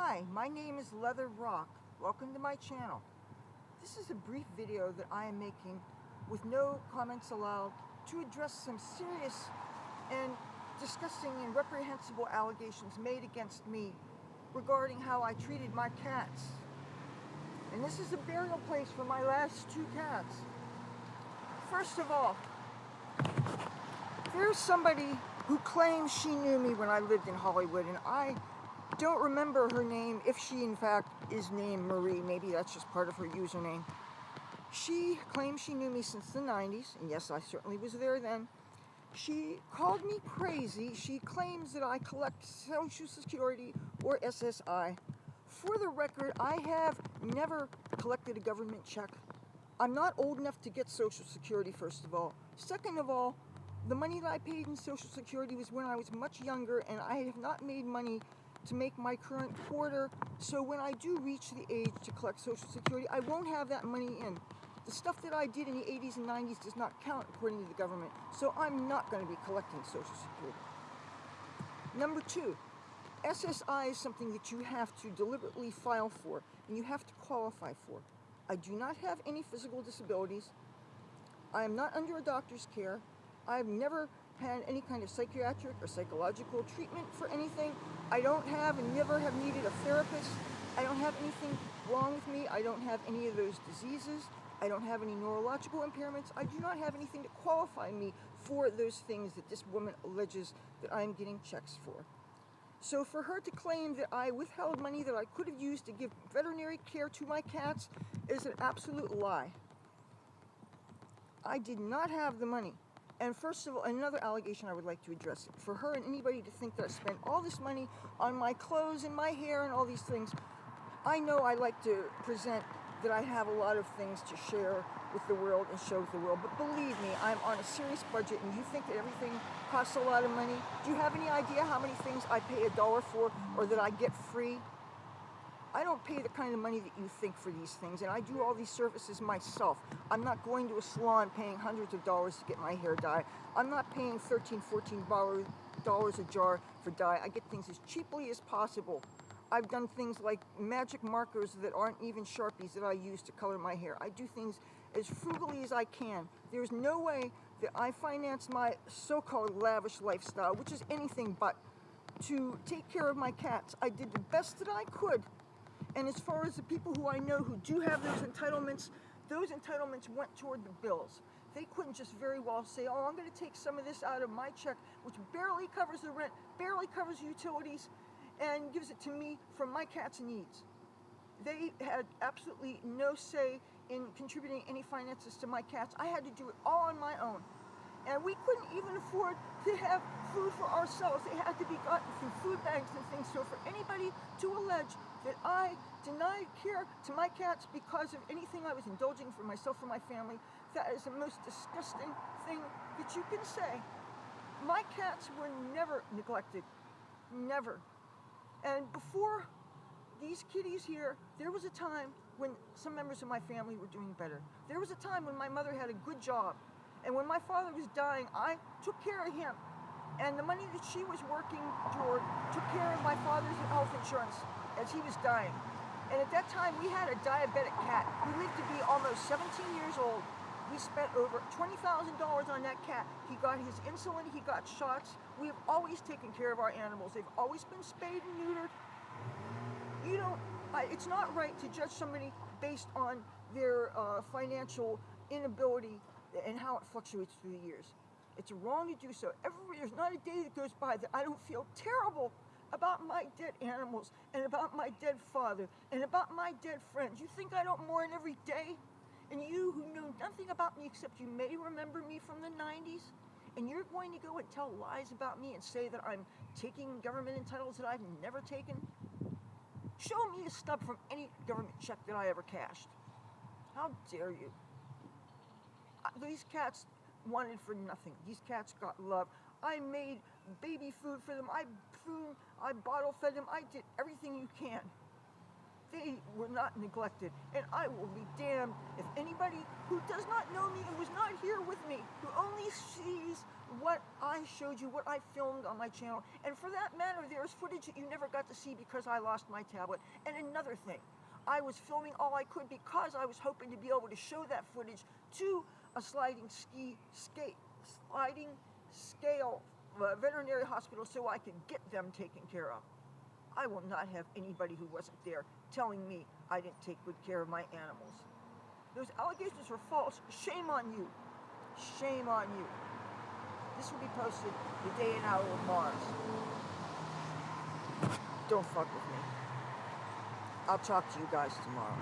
Hi, my name is Leathur Rokk. Welcome to my channel. This is a brief video that I am making with no comments allowed to address some serious and disgusting and reprehensible allegations made against me regarding how I treated my cats. And this is a burial place for my last two cats. First of all, there's somebody who claims she knew me when I lived in Hollywood, and I don't remember her name, if she in fact is named Marie. Maybe that's just part of her username. She claims she knew me since the 90s, and yes, I certainly was there then. She called me crazy. She claims that I collect Social Security or SSI. For the record, I have never collected a government check. I'm not old enough to get Social Security, first of all. Second of all, the money that I paid in Social Security was when I was much younger, and I have not made money to make my current quarter, so when I do reach the age to collect Social Security, I won't have that money in. The stuff that I did in the 80s and 90s does not count according to the government, so I'm not going to be collecting Social Security. Number two, SSI is something that you have to deliberately file for, and you have to qualify for. I do not have any physical disabilities. I am not under a doctor's care. I've never had any kind of psychiatric or psychological treatment for anything. I don't have and never have needed a therapist. I don't have anything wrong with me. I don't have any of those diseases. I don't have any neurological impairments. I do not have anything to qualify me for those things that this woman alleges that I'm getting checks for. So for her to claim that I withheld money that I could have used to give veterinary care to my cats is an absolute lie. I did not have the money. And first of all, another allegation I would like to address. For her and anybody to think that I spent all this money on my clothes and my hair and all these things, I know I like to present that I have a lot of things to share with the world and show with the world. But believe me, I'm on a serious budget, and you think that everything costs a lot of money? Do you have any idea how many things I pay $1 for or that I get free? I don't pay the kind of money that you think for these things, and I do all these services myself. I'm not going to a salon paying hundreds of dollars to get my hair dyed. I'm not paying $13, $14 a jar for dye. I get things as cheaply as possible. I've done things like magic markers that aren't even Sharpies that I use to color my hair. I do things as frugally as I can. There's no way that I finance my so-called lavish lifestyle, which is anything but, to take care of my cats. I did the best that I could. And as far as the people who I know who do have those entitlements went toward the bills. They couldn't just very well say, oh, I'm going to take some of this out of my check, which barely covers the rent, barely covers utilities, and gives it to me for my cat's needs. They had absolutely no say in contributing any finances to my cats. I had to do it all on my own. And we couldn't even afford to have food for ourselves. It had to be gotten through food banks and things. So for anybody to allege that I denied care to my cats because of anything I was indulging for myself or my family, that is the most disgusting thing that you can say. My cats were never neglected. Never. And before these kitties here, there was a time when some members of my family were doing better. There was a time when my mother had a good job. And when my father was dying, I took care of him. And the money that she was working toward took care of my father's health insurance as he was dying. And at that time, we had a diabetic cat who lived to be almost 17 years old. We spent over $20,000 on that cat. He got his insulin, he got shots. We have always taken care of our animals. They've always been spayed and neutered. It's not right to judge somebody based on their financial inability and how it fluctuates through the years. It's wrong to do so. There's not a day that goes by that I don't feel terrible about my dead animals and about my dead father and about my dead friends. You think I don't mourn every day? And you who know nothing about me except you may remember me from the 90s, and you're going to go and tell lies about me and say that I'm taking government entitlements that I've never taken? Show me a stub from any government check that I ever cashed. How dare you? These cats wanted for nothing. These cats got love. I made baby food for them. I bottle fed them. I did everything you can. They were not neglected. And I will be damned if anybody who does not know me and was not here with me, who only sees what I showed you what I filmed on my channel. And for that matter, there's footage that you never got to see because I lost my tablet. And another thing, I was filming all I could because I was hoping to be able to show that footage to a sliding scale veterinary hospital so I could get them taken care of. I will not have anybody who wasn't there telling me I didn't take good care of my animals. Those allegations were false. Shame on you. Shame on you. This will be posted the day and hour of Mars. Don't fuck with me. I'll talk to you guys tomorrow.